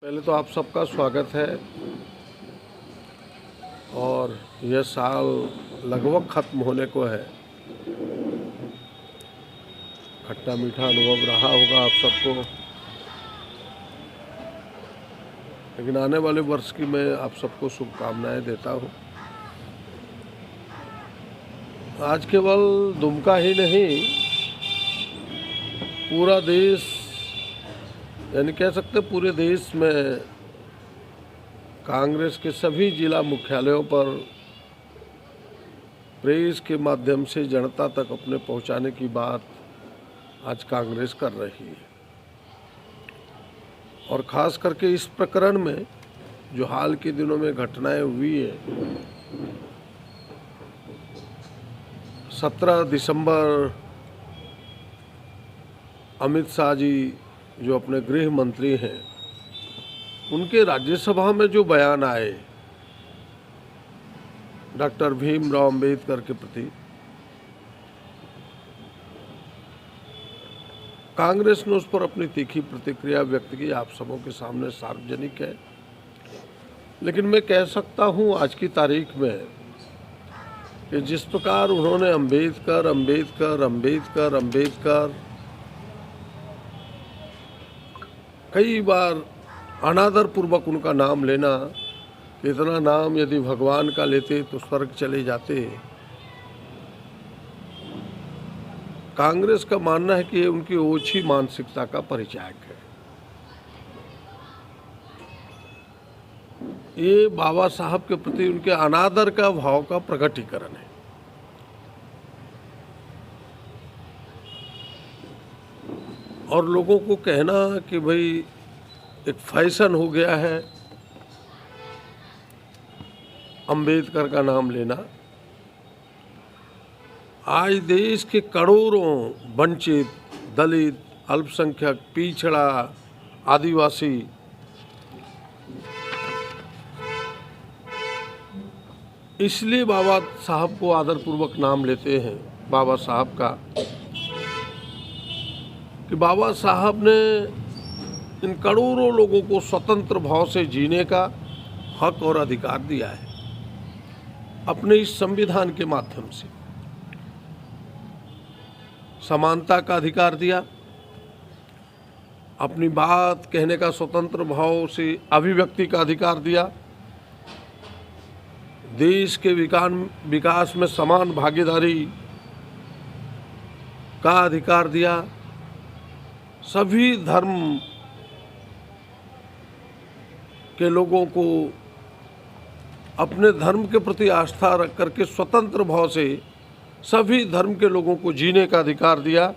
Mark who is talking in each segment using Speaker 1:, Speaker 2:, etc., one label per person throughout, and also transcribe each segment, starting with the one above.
Speaker 1: पहले तो आप सबका स्वागत है। और यह साल लगभग ख़त्म होने को है। खट्टा मीठा अनुभव रहा होगा आप सबको, लेकिन आने वाले वर्ष की मैं आप सबको शुभकामनाएं देता हूं। आज केवल दुमका ही नहीं, पूरा देश, यानी कह सकते पूरे देश में कांग्रेस के सभी जिला मुख्यालयों पर प्रेस के माध्यम से जनता तक अपने पहुंचाने की बात आज कांग्रेस कर रही है। और ख़ास करके इस प्रकरण में जो हाल के दिनों में घटनाएं हुई है, 17 दिसंबर अमित शाह जी जो अपने गृह मंत्री हैं, उनके राज्यसभा में जो बयान आए डॉक्टर भीमराव अंबेडकर के प्रति, कांग्रेस ने उस पर अपनी तीखी प्रतिक्रिया व्यक्त की। आप सबों के सामने सार्वजनिक है। लेकिन मैं कह सकता हूं आज की तारीख में कि जिस प्रकार उन्होंने अंबेडकर अंबेडकर अंबेडकर अंबेडकर कई बार अनादर पूर्वक उनका नाम लेना, इतना नाम यदि भगवान का लेते तो स्वर्ग चले जाते, कांग्रेस का मानना है कि ये उनकी ओछी मानसिकता का परिचायक है। ये बाबा साहब के प्रति उनके अनादर का भाव का प्रकटीकरण है। और लोगों को कहना कि भाई एक फैशन हो गया है अंबेडकर का नाम लेना। आज देश के करोड़ों वंचित, दलित, अल्पसंख्यक, पिछड़ा, आदिवासी इसलिए बाबा साहब को आदरपूर्वक नाम लेते हैं बाबा साहब का, कि बाबा साहब ने इन करोड़ों लोगों को स्वतंत्र भाव से जीने का हक और अधिकार दिया है अपने इस संविधान के माध्यम से। समानता का अधिकार दिया, अपनी बात कहने का स्वतंत्र भाव से अभिव्यक्ति का अधिकार दिया, देश के विकास में समान भागीदारी का अधिकार दिया, सभी धर्म के लोगों को अपने धर्म के प्रति आस्था रख करके स्वतंत्र भाव से सभी धर्म के लोगों को जीने का अधिकार दिया।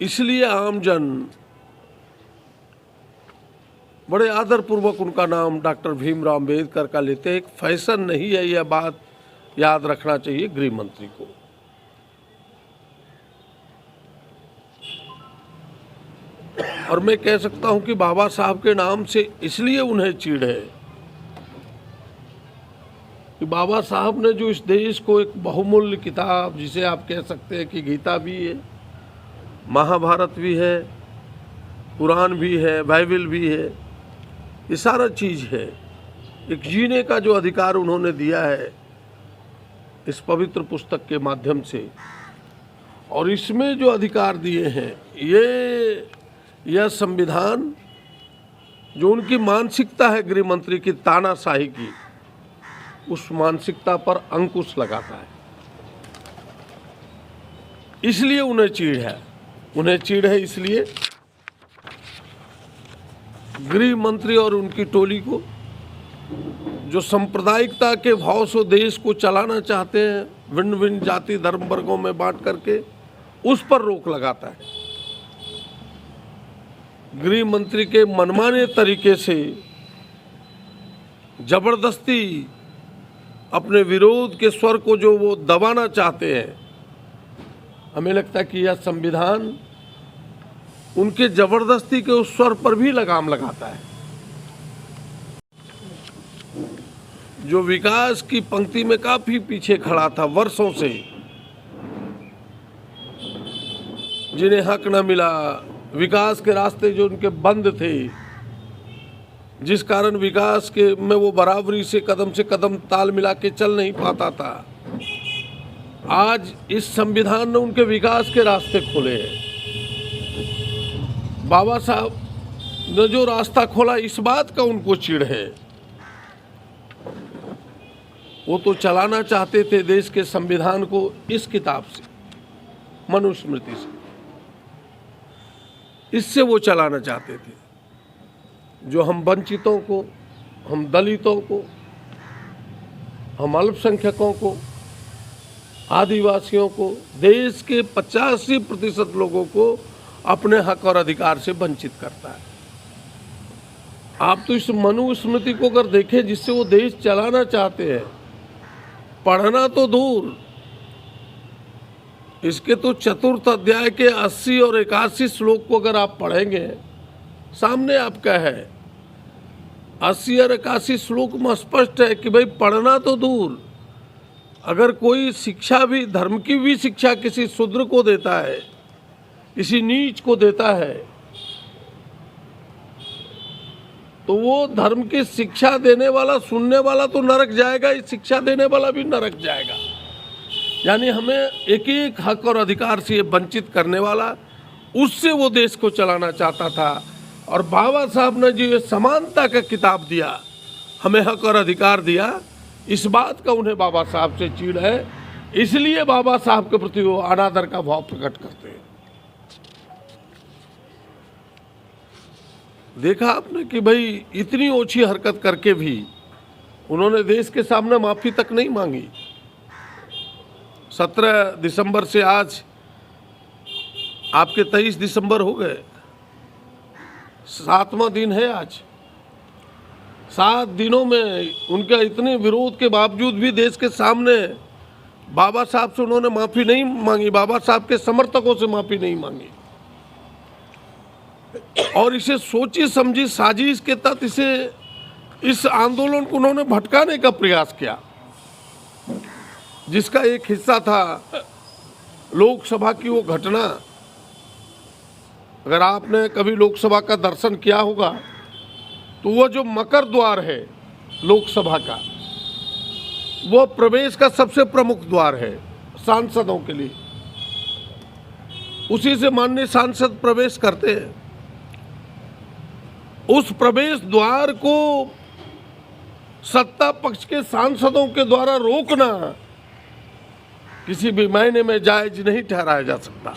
Speaker 1: इसलिए आम जन बड़े आदरपूर्वक उनका नाम डॉक्टर भीमराव अंबेडकर का लेते हैं। एक फैशन नहीं है, यह बात याद रखना चाहिए गृह मंत्री को। और मैं कह सकता हूं कि बाबा साहब के नाम से इसलिए उन्हें चिढ़ है कि बाबा साहब ने जो इस देश को एक बहुमूल्य किताब, जिसे आप कह सकते हैं कि गीता भी है, महाभारत भी है, कुरान भी है, बाइबल भी है, ये सारा चीज़ है, एक जीने का जो अधिकार उन्होंने दिया है इस पवित्र पुस्तक के माध्यम से। और इसमें जो अधिकार दिए हैं, यह संविधान जो उनकी मानसिकता है गृह मंत्री की तानाशाही की, उस मानसिकता पर अंकुश लगाता है। इसलिए उन्हें चिढ़ है इसलिए गृह मंत्री और उनकी टोली को, जो सांप्रदायिकता के भाव से देश को चलाना चाहते हैं, भिन्न भिन्न जाति धर्म वर्गों में बांट करके, उस पर रोक लगाता है। गृह मंत्री के मनमाने तरीके से जबरदस्ती अपने विरोध के स्वर को जो वो दबाना चाहते हैं, हमें लगता है कि यह संविधान उनके जबरदस्ती के उस स्वर पर भी लगाम लगाता है। जो विकास की पंक्ति में काफी पीछे खड़ा था वर्षों से, जिन्हें हक न मिला, विकास के रास्ते जो उनके बंद थे, जिस कारण विकास के में वो बराबरी से कदम ताल मिला के चल नहीं पाता था, आज इस संविधान ने उनके विकास के रास्ते खोले हैं। बाबा साहब ने जो रास्ता खोला, इस बात का उनको चिढ़ है। वो तो चलाना चाहते थे देश के संविधान को इस किताब से, मनुस्मृति से, इससे वो चलाना चाहते थे, जो हम वंचितों को, हम दलितों को, हम अल्पसंख्यकों को, आदिवासियों को, देश के 85% लोगों को अपने हक और अधिकार से वंचित करता है। आप तो इस मनुस्मृति को अगर देखें, जिससे वो देश चलाना चाहते हैं, पढ़ना तो दूर, इसके तो चतुर्थ अध्याय के 80 और 81 श्लोक को अगर आप पढ़ेंगे, सामने आपका है 80 और 81 श्लोक में स्पष्ट है कि भाई पढ़ना तो दूर, अगर कोई शिक्षा भी, धर्म की भी शिक्षा किसी शूद्र को देता है, किसी नीच को देता है, तो वो धर्म की शिक्षा देने वाला, सुनने वाला तो नरक जाएगा, इस शिक्षा देने वाला भी नरक जाएगा। यानी हमें एक एक हक और अधिकार से ये वंचित करने वाला, उससे वो देश को चलाना चाहता था। और बाबा साहब ने जो ये समानता का किताब दिया, हमें हक और अधिकार दिया, इस बात का उन्हें बाबा साहब से चिढ़ है, इसलिए बाबा साहब के प्रति वो अनादर का भाव प्रकट करते हैं। देखा आपने कि भाई इतनी ओछी हरकत करके भी उन्होंने देश के सामने माफी तक नहीं मांगी। 17 दिसंबर से आज आपके 23 दिसंबर हो गए, 7वां दिन है आज। 7 दिनों में उनका इतने विरोध के बावजूद भी देश के सामने बाबा साहब से उन्होंने माफ़ी नहीं मांगी, बाबा साहब के समर्थकों से माफ़ी नहीं मांगी, और इसे सोची समझी साजिश के तहत इस आंदोलन को उन्होंने भटकाने का प्रयास किया, जिसका एक हिस्सा था लोकसभा की वो घटना। अगर आपने कभी लोकसभा का दर्शन किया होगा तो वो जो मकर द्वार है लोकसभा का, वो प्रवेश का सबसे प्रमुख द्वार है सांसदों के लिए, उसी से माननीय सांसद प्रवेश करते हैं। उस प्रवेश द्वार को सत्ता पक्ष के सांसदों के द्वारा रोकना किसी भी मायने में जायज नहीं ठहराया जा सकता।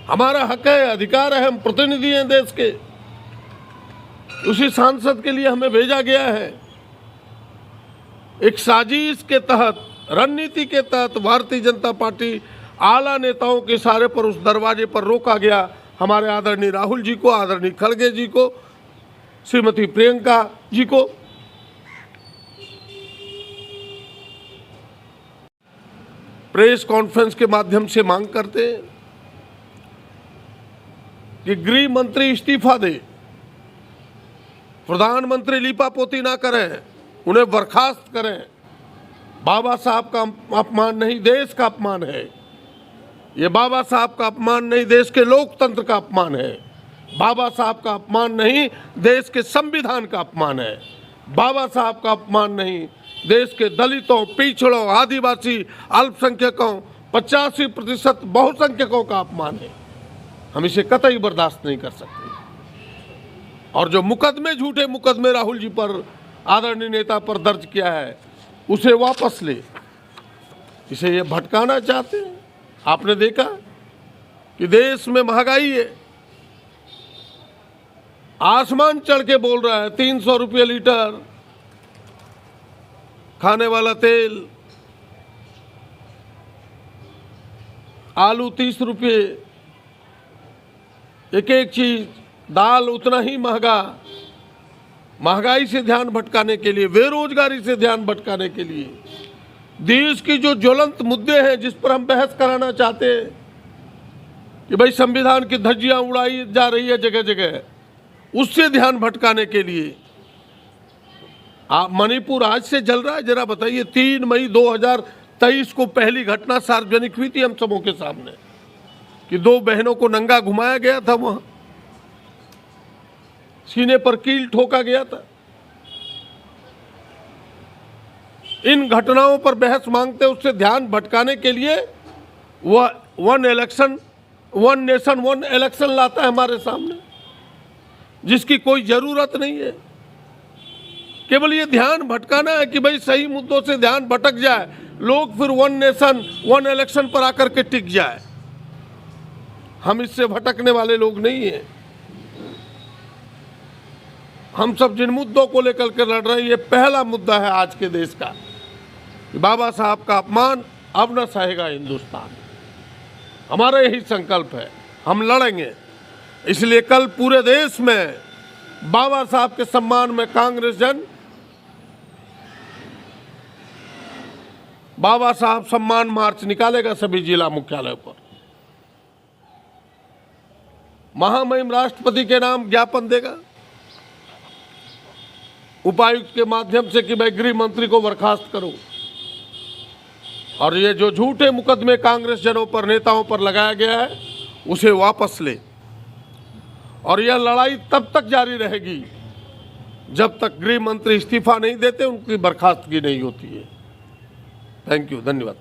Speaker 1: हमारा हक है, अधिकार है, हम प्रतिनिधि हैं देश के, उसी सांसद के लिए हमें भेजा गया है। एक साजिश के तहत, रणनीति के तहत भारतीय जनता पार्टी आला नेताओं के इशारे पर उस दरवाजे पर रोका गया। हमारे आदरणीय राहुल जी को, आदरणीय खड़गे जी को, श्रीमती प्रियंका जी को। प्रेस कॉन्फ्रेंस के माध्यम से मांग करते हैं कि गृह मंत्री इस्तीफा दे, प्रधानमंत्री लीपापोती ना करें, उन्हें बर्खास्त करें। बाबा साहब का अपमान नहीं, देश का अपमान है ये। बाबा साहब का अपमान नहीं, देश के लोकतंत्र का अपमान है। बाबा साहब का अपमान नहीं, देश के संविधान का अपमान है। बाबा साहब का अपमान नहीं, देश के दलितों, पिछड़ों, आदिवासी, अल्पसंख्यकों, 85% बहुसंख्यकों का अपमान है। हम इसे कतई बर्दाश्त नहीं कर सकते। और जो मुकदमे, झूठे मुकदमे राहुल जी पर, आदरणीय नेता पर दर्ज किया है, उसे वापस ले। इसे ये भटकाना चाहते हैं। आपने देखा कि देश में महंगाई है, आसमान चढ़ के बोल रहा है। 300 रुपये लीटर खाने वाला तेल, आलू 30 रुपये, एक एक चीज, दाल उतना ही महंगा। महंगाई से ध्यान भटकाने के लिए, बेरोजगारी से ध्यान भटकाने के लिए, देश की जो ज्वलंत मुद्दे हैं जिस पर हम बहस कराना चाहते हैं कि भाई संविधान की धज्जियां उड़ाई जा रही है जगह जगह, उससे ध्यान भटकाने के लिए। मणिपुर आज से जल रहा है, जरा बताइए। 3 मई 2023 को पहली घटना सार्वजनिक हुई थी हम सबों के सामने। कि 2 बहनों को नंगा घुमाया गया था, वहां सीने पर कील ठोका गया था। इन घटनाओं पर बहस मांगते उससे ध्यान भटकाने के लिए वह 1 नेशन 1 इलेक्शन लाता है हमारे सामने, जिसकी कोई जरूरत नहीं है। केवल ये ध्यान भटकाना है कि भाई सही मुद्दों से ध्यान भटक जाए, लोग फिर 1 नेशन 1 इलेक्शन पर आकर के टिक जाए। हम इससे भटकने वाले लोग नहीं हैं। हम सब जिन मुद्दों को लेकर के लड़ रहे हैं, ये पहला मुद्दा है आज के देश का कि बाबा साहब का अपमान अब न सहेगा हिंदुस्तान। हमारा यही संकल्प है, हम लड़ेंगे। इसलिए कल पूरे देश में बाबा साहब के सम्मान में कांग्रेस जन बाबा साहब सम्मान मार्च निकालेगा सभी जिला मुख्यालयों पर। महामहिम राष्ट्रपति के नाम ज्ञापन देगा उपायुक्त के माध्यम से कि भाई गृह मंत्री को बर्खास्त करो, और ये जो झूठे मुकदमे कांग्रेस जनों पर, नेताओं पर लगाया गया है, उसे वापस ले। और यह लड़ाई तब तक जारी रहेगी जब तक गृह मंत्री इस्तीफा नहीं देते, उनकी बर्खास्तगी नहीं होती है। थैंक यू, धन्यवाद।